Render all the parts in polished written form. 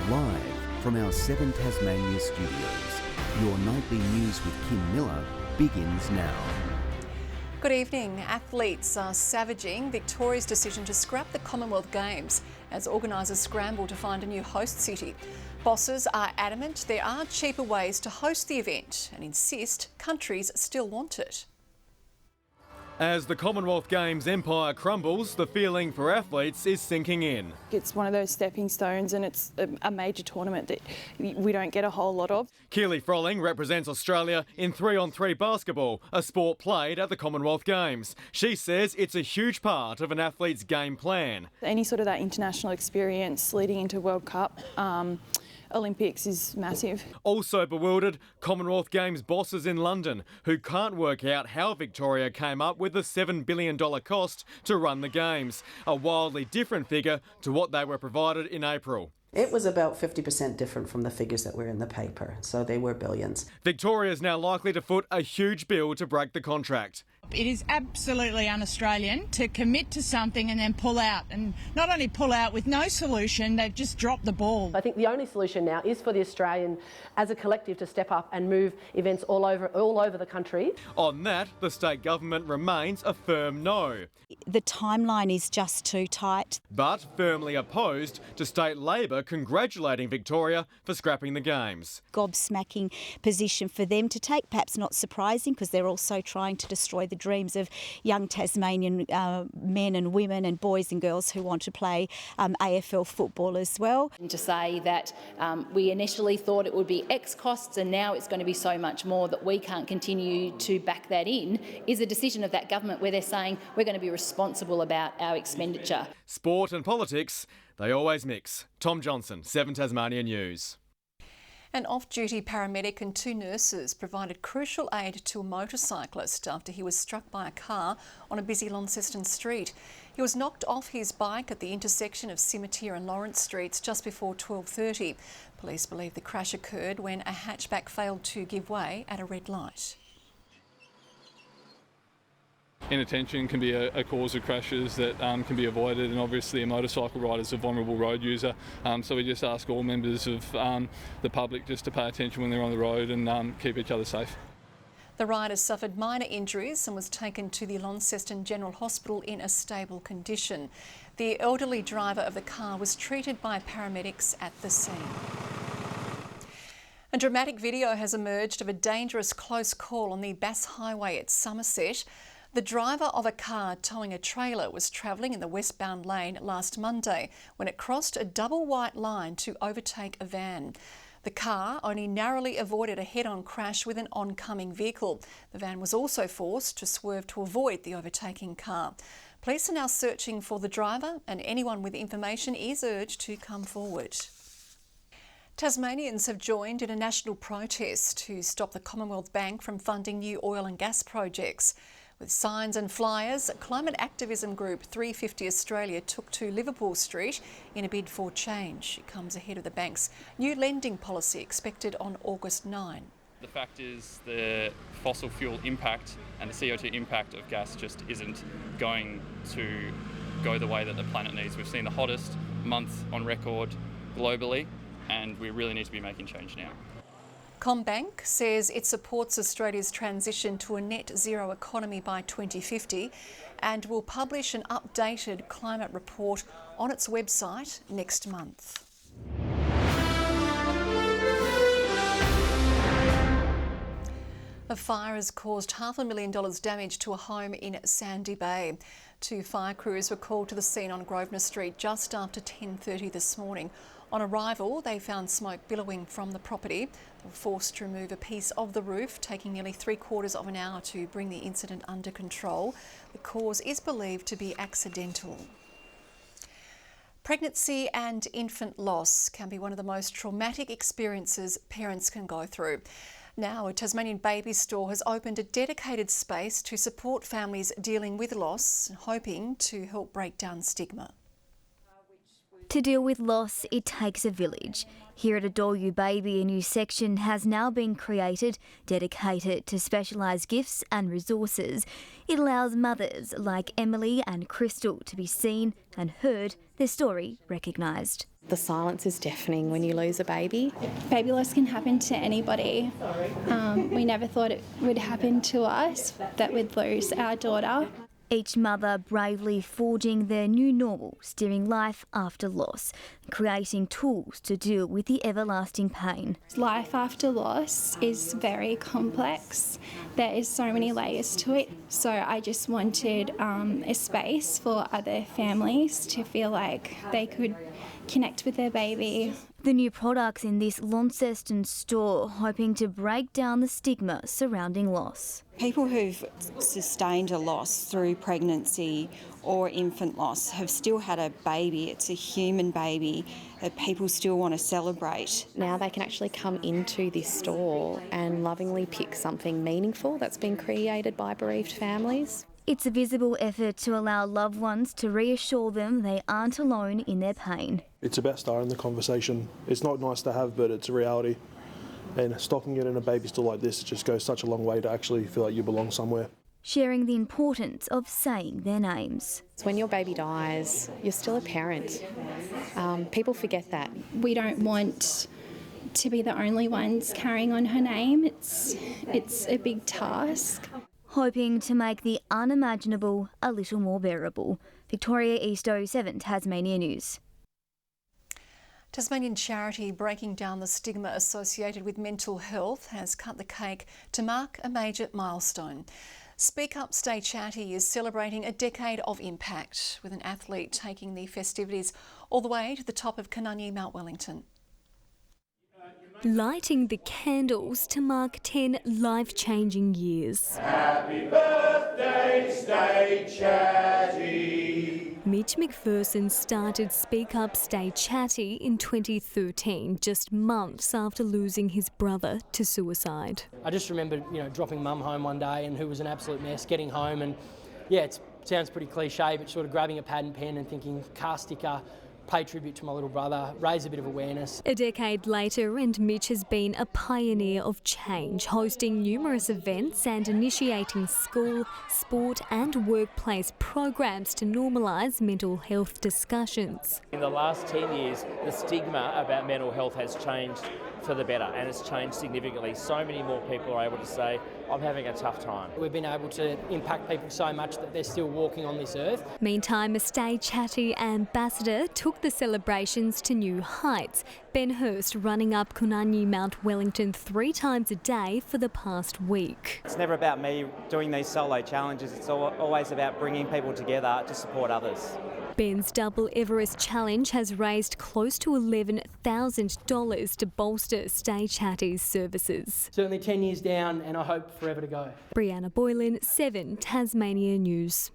Live from our 7 Tasmania studios, your nightly news with Kim Miller begins now. Good evening. Athletes are savaging Victoria's decision to scrap the Commonwealth Games as organisers scramble to find a new host city. Bosses are adamant there are cheaper ways to host the event and insist countries still want it. As the Commonwealth Games empire crumbles, the feeling for athletes is sinking in. It's one of those stepping stones and it's a major tournament that we don't get a whole lot of. Keely Frolling represents Australia in 3-on-3 basketball, a sport played at the Commonwealth Games. She says it's a huge part of an athlete's game plan. Any sort of that international experience leading into World Cup, Olympics is massive. Also bewildered, Commonwealth Games bosses in London who can't work out how Victoria came up with the $7 billion cost to run the Games, a wildly different figure to what they were provided in April. It was about 50% different from the figures that were in the paper, so they were billions. Victoria is now likely to foot a huge bill to break the contract. It is absolutely un-Australian to commit to something and then pull out, and not only pull out with no solution, they've just dropped the ball. I think the only solution now is for the Australian as a collective to step up and move events all over the country. On that, the state government remains a firm no. The timeline is just too tight. But firmly opposed to state Labor congratulating Victoria for scrapping the Games. Gobsmacking position for them to take, perhaps not surprising because they're also trying to destroy the dreams of young Tasmanian men and women and boys and girls who want to play AFL football as well. And to say that we initially thought it would be X costs and now it's going to be so much more that we can't continue to back that in is a decision of that government where they're saying we're going to be responsible about our expenditure. Sport and politics, they always mix. Tom Johnson, 7 Tasmania News. An off-duty paramedic and 2 nurses provided crucial aid to a motorcyclist after he was struck by a car on a busy Launceston street. He was knocked off his bike at the intersection of Cimetiere and Lawrence Streets just before 12:30. Police believe the crash occurred when a hatchback failed to give way at a red light. Inattention can be a cause of crashes that can be avoided, and obviously a motorcycle rider is a vulnerable road user. So we just ask all members of the public just to pay attention when they're on the road and keep each other safe. The rider suffered minor injuries and was taken to the Launceston General Hospital in a stable condition. The elderly driver of the car was treated by paramedics at the scene. A dramatic video has emerged of a dangerous close call on the Bass Highway at Somerset. The driver of a car towing a trailer was travelling in the westbound lane last Monday when it crossed a double white line to overtake a van. The car only narrowly avoided a head-on crash with an oncoming vehicle. The van was also forced to swerve to avoid the overtaking car. Police are now searching for the driver, and anyone with information is urged to come forward. Tasmanians have joined in a national protest to stop the Commonwealth Bank from funding new oil and gas projects. With signs and flyers, climate activism group 350 Australia took to Liverpool Street in a bid for change. It comes ahead of the bank's new lending policy expected on August 9. The fact is the fossil fuel impact and the CO2 impact of gas just isn't going to go the way that the planet needs. We've seen the hottest month on record globally, and we really need to be making change now. CommBank says it supports Australia's transition to a net zero economy by 2050 and will publish an updated climate report on its website next month. A fire has caused $500,000 damage to a home in Sandy Bay. 2 fire crews were called to the scene on Grosvenor Street just after 10:30 this morning. On arrival, they found smoke billowing from the property. They were forced to remove a piece of the roof, taking nearly 3/4 of an hour to bring the incident under control. The cause is believed to be accidental. Pregnancy and infant loss can be one of the most traumatic experiences parents can go through. Now, a Tasmanian baby store has opened a dedicated space to support families dealing with loss, hoping to help break down stigma. To deal with loss, it takes a village. Here at Adore You Baby, a new section has now been created dedicated to specialised gifts and resources. It allows mothers like Emily and Crystal to be seen and heard, their story recognised. The silence is deafening when you lose a baby. Baby loss can happen to anybody. We never thought it would happen to us, that we'd lose our daughter. Each mother bravely forging their new normal, steering life after loss, creating tools to deal with the everlasting pain. Life after loss is very complex. There is so many layers to it. So I just wanted a space for other families to feel like they could connect with their baby. The new products in this Launceston store hoping to break down the stigma surrounding loss. People who've sustained a loss through pregnancy or infant loss have still had a baby. It's a human baby that people still want to celebrate. Now they can actually come into this store and lovingly pick something meaningful that's been created by bereaved families. It's a visible effort to allow loved ones to reassure them they aren't alone in their pain. It's about starting the conversation. It's not nice to have, but it's a reality. And stocking it in a baby store like this just goes such a long way to actually feel like you belong somewhere. Sharing the importance of saying their names. When your baby dies, you're still a parent. People forget that. We don't want to be the only ones carrying on her name. It's a big task. Hoping to make the unimaginable a little more bearable. Victoria East 07 Tasmania News. Tasmanian charity Breaking Down the Stigma Associated with Mental Health has cut the cake to mark a major milestone. Speak Up, Stay Chatty is celebrating a decade of impact, with an athlete taking the festivities all the way to the top of Canunny, Mount Wellington. Lighting the candles to mark 10 life-changing years. Happy birthday, Stay Chatty. Mitch McPherson started Speak Up, Stay Chatty in 2013, just months after losing his brother to suicide. I just remember, dropping mum home one day and who was an absolute mess, getting home and, it sounds pretty cliche, but sort of grabbing a pad and pen and thinking, car sticker, pay tribute to my little brother, raise a bit of awareness. A decade later, and Mitch has been a pioneer of change, hosting numerous events and initiating school, sport and workplace programs to normalise mental health discussions. In the last 10 years, the stigma about mental health has changed for the better, and it's changed significantly. So many more people are able to say, I'm having a tough time. We've been able to impact people so much that they're still walking on this earth. Meantime, a Stay Chatty ambassador took the celebrations to new heights. Ben Hurst running up Canunny, Mount Wellington 3 times a day for the past week. It's never about me doing these solo challenges, it's always about bringing people together to support others. Ben's Double Everest Challenge has raised close to $11,000 to bolster Stay Chatty's services. Certainly 10 years down, and I hope forever to go. Brianna Boylan, 7 Tasmania News.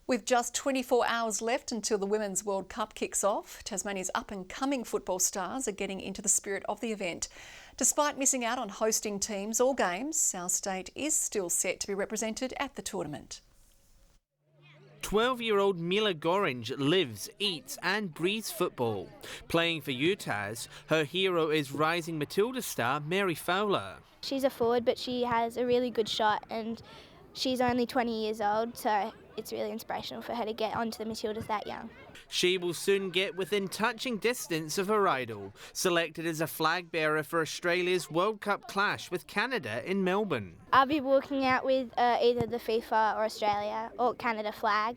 With just 24 hours left until the Women's World Cup kicks off, Tasmania's up-and-coming football stars are getting into the spirit of the event. Despite missing out on hosting teams or games, our state is still set to be represented at the tournament. 12-year-old Mila Gorringe lives, eats and breathes football. Playing for UTAS, her hero is rising Matilda star Mary Fowler. She's a forward, but she has a really good shot and she's only 20 years old, so it's really inspirational for her to get onto the Matildas that young. She will soon get within touching distance of her idol, selected as a flag bearer for Australia's World Cup clash with Canada in Melbourne. I'll be walking out with either the FIFA or Australia or Canada flag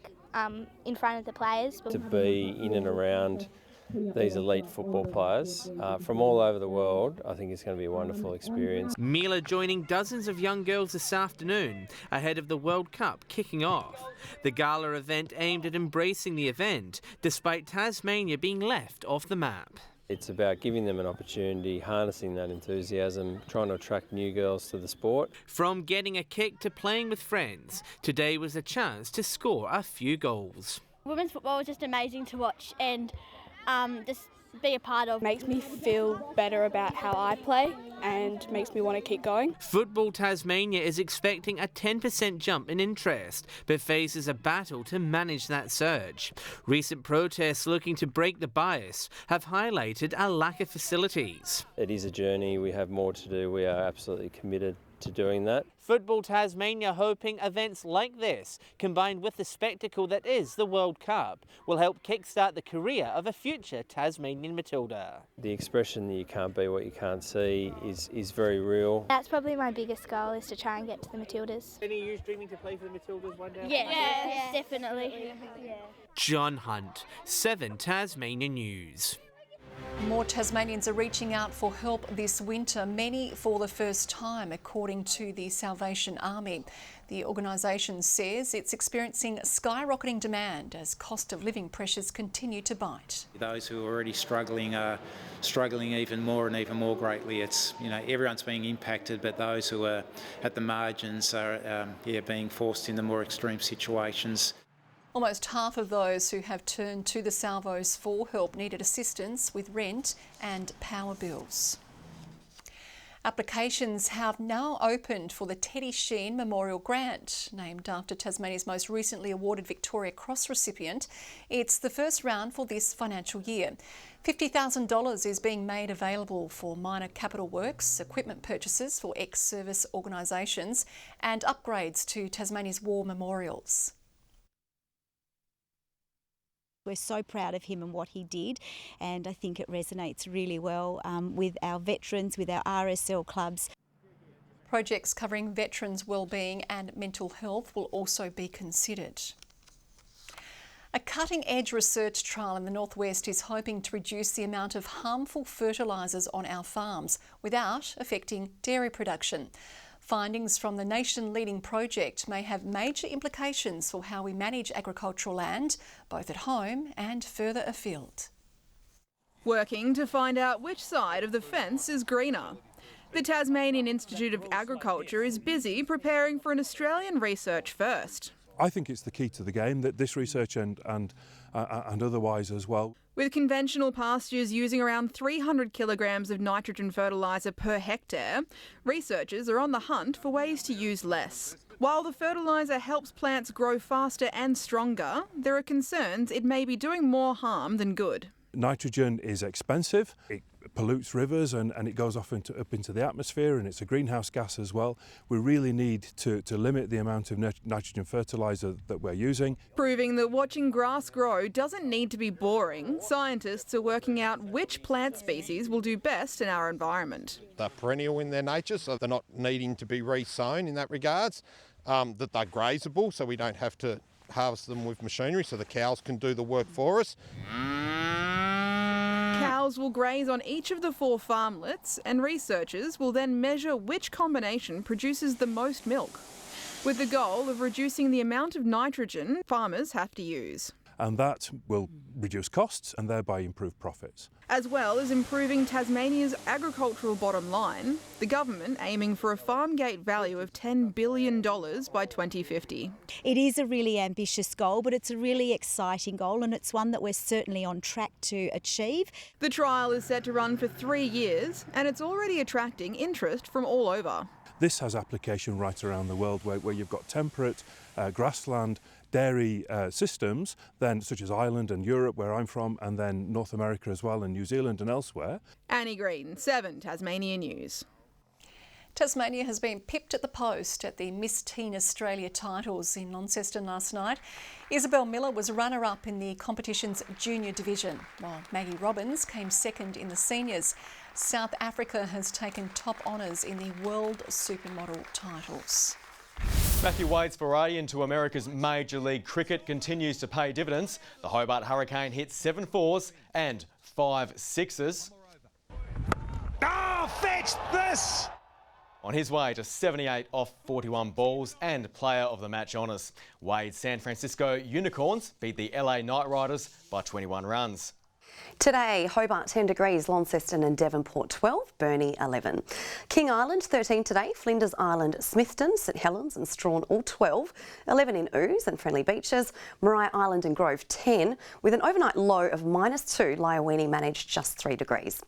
in front of the players. To be in and around these elite football players from all over the world, I think it's going to be a wonderful experience. Mila joining dozens of young girls this afternoon ahead of the World Cup kicking off. The gala event aimed at embracing the event, despite Tasmania being left off the map. It's about giving them an opportunity, harnessing that enthusiasm, trying to attract new girls to the sport. From getting a kick to playing with friends, today was a chance to score a few goals. Women's football was just amazing to watch and just be a part of. Makes me feel better about how I play and makes me want to keep going. Football Tasmania is expecting a 10% jump in interest, but faces a battle to manage that surge. Recent protests looking to break the bias have highlighted a lack of facilities. It is a journey, we have more to do, we are absolutely committed to doing that. Football Tasmania hoping events like this, combined with the spectacle that is the World Cup, will help kickstart the career of a future Tasmanian Matilda. The expression that you can't be what you can't see is very real. That's probably my biggest goal, is to try and get to the Matildas. Any of you dreaming to play for the Matildas one day? Yeah, definitely. Yeah. John Hunt, 7 Tasmania News. More Tasmanians are reaching out for help this winter, many for the first time, according to the Salvation Army. The organisation says it's experiencing skyrocketing demand as cost of living pressures continue to bite. Those who are already struggling are struggling even more greatly. It's, everyone's being impacted, but those who are at the margins are being forced into more extreme situations. Almost half of those who have turned to the Salvos for help needed assistance with rent and power bills. Applications have now opened for the Teddy Sheen Memorial Grant, named after Tasmania's most recently awarded Victoria Cross recipient. It's the first round for this financial year. $50,000 is being made available for minor capital works, equipment purchases for ex-service organisations and upgrades to Tasmania's war memorials. We're so proud of him and what he did, and I think it resonates really well with our veterans, with our RSL clubs. Projects covering veterans' wellbeing and mental health will also be considered. A cutting-edge research trial in the northwest is hoping to reduce the amount of harmful fertilisers on our farms without affecting dairy production. Findings from the nation-leading project may have major implications for how we manage agricultural land, both at home and further afield. Working to find out which side of the fence is greener. The Tasmanian Institute of Agriculture is busy preparing for an Australian research first. I think it's the key to the game, that this research and otherwise as well. With conventional pastures using around 300 kilograms of nitrogen fertiliser per hectare, researchers are on the hunt for ways to use less. While the fertiliser helps plants grow faster and stronger, there are concerns it may be doing more harm than good. Nitrogen is expensive, it pollutes rivers and it goes up into the atmosphere, and it's a greenhouse gas as well. We really need to limit the amount of nitrogen fertiliser that we're using. Proving that watching grass grow doesn't need to be boring, scientists are working out which plant species will do best in our environment. They're perennial in their nature, so they're not needing to be re-sown in that regards, that they're grazable, so we don't have to harvest them with machinery, so the cows can do the work for us. Cows will graze on each of the 4 farmlets, and researchers will then measure which combination produces the most milk, with the goal of reducing the amount of nitrogen farmers have to use. And that will reduce costs and thereby improve profits. As well as improving Tasmania's agricultural bottom line, the government aiming for a farm gate value of $10 billion by 2050. It is a really ambitious goal, but it's a really exciting goal, and it's one that we're certainly on track to achieve. The trial is set to run for 3 years, and it's already attracting interest from all over. This has application right around the world where you've got temperate grassland dairy systems, then such as Ireland and Europe, where I'm from, and then North America as well, and New Zealand and elsewhere. Annie Green, 7 Tasmania News. Tasmania has been pipped at the post at the Miss Teen Australia titles in Launceston last night. Isabel Miller was runner-up in the competition's junior division, while Maggie Robbins came second in the seniors. South Africa has taken top honours in the World Supermodel titles. Matthew Wade's foray into America's Major League Cricket continues to pay dividends. The Hobart Hurricane hit 7 fours and 5 sixes. Oh, fetch this! On his way to 78 off 41 balls and player of the match honours. Wade's San Francisco Unicorns beat the LA Knight Riders by 21 runs. Today, Hobart 10 degrees, Launceston and Devonport 12, Burnie 11. King Island 13 today, Flinders Island, Smithton, St Helens and Strawn all 12, 11 in Ouse and Friendly Beaches, Maria Island and Grove 10, with an overnight low of -2, Lyowini managed just 3 degrees.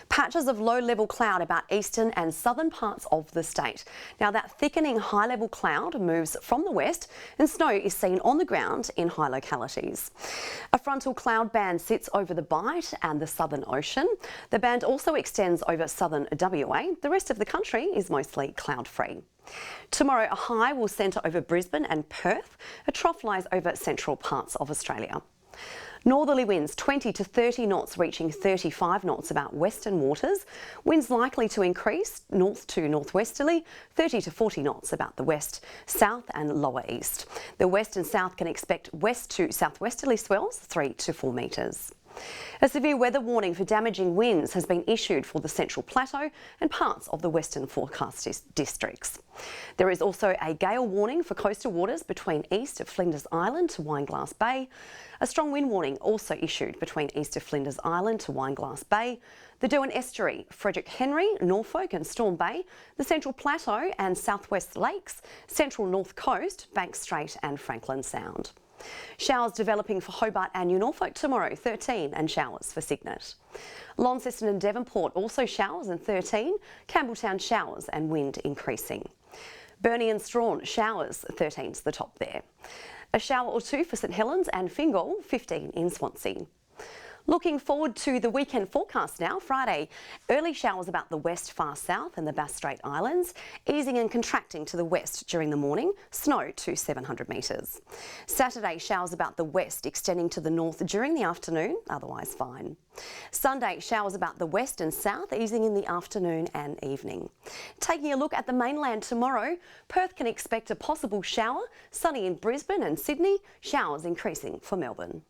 Patches of low-level cloud about eastern and southern parts of the state. Now that thickening high-level cloud moves from the west and snow is seen on the ground in high localities. A frontal cloud band sits over the Bight and the Southern Ocean. The band also extends over southern WA. The rest of the country is mostly cloud-free. Tomorrow, a high will centre over Brisbane and Perth. A trough lies over central parts of Australia. Northerly winds 20 to 30 knots, reaching 35 knots about western waters. Winds likely to increase north to northwesterly, 30 to 40 knots about the west, south and lower east. The west and south can expect west to southwesterly swells, 3 to 4 metres. A severe weather warning for damaging winds has been issued for the Central Plateau and parts of the Western forecast districts. There is also a gale warning for coastal waters between east of Flinders Island to Wineglass Bay. A strong wind warning also issued between east of Flinders Island to Wineglass Bay, the Derwent Estuary, Frederick Henry, Norfolk and Storm Bay, the Central Plateau and Southwest Lakes, Central North Coast, Banks Strait and Franklin Sound. Showers developing for Hobart and New Norfolk tomorrow, 13, and showers for Cygnet. Launceston and Devonport also showers and 13, Campbelltown showers and wind increasing. Burnie and Strawn showers, 13's the top there. A shower or two for St Helens and Fingal, 15 in Swansea. Looking forward to the weekend forecast now. Friday, early showers about the west, far south and the Bass Strait Islands, easing and contracting to the west during the morning, snow to 700 metres. Saturday, showers about the west extending to the north during the afternoon, otherwise fine. Sunday, showers about the west and south, easing in the afternoon and evening. Taking a look at the mainland tomorrow, Perth can expect a possible shower, sunny in Brisbane and Sydney, showers increasing for Melbourne.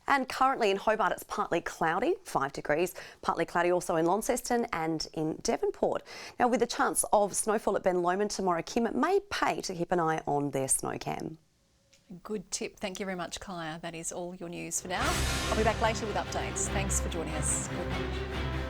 And currently in Hobart, it's partly cloudy, 5 degrees, partly cloudy also in Launceston and in Devonport. Now, with the chance of snowfall at Ben Lomond tomorrow, Kim, it may pay to keep an eye on their snow cam. Good tip. Thank you very much, Kaya. That is all your news for now. I'll be back later with updates. Thanks for joining us. Good night.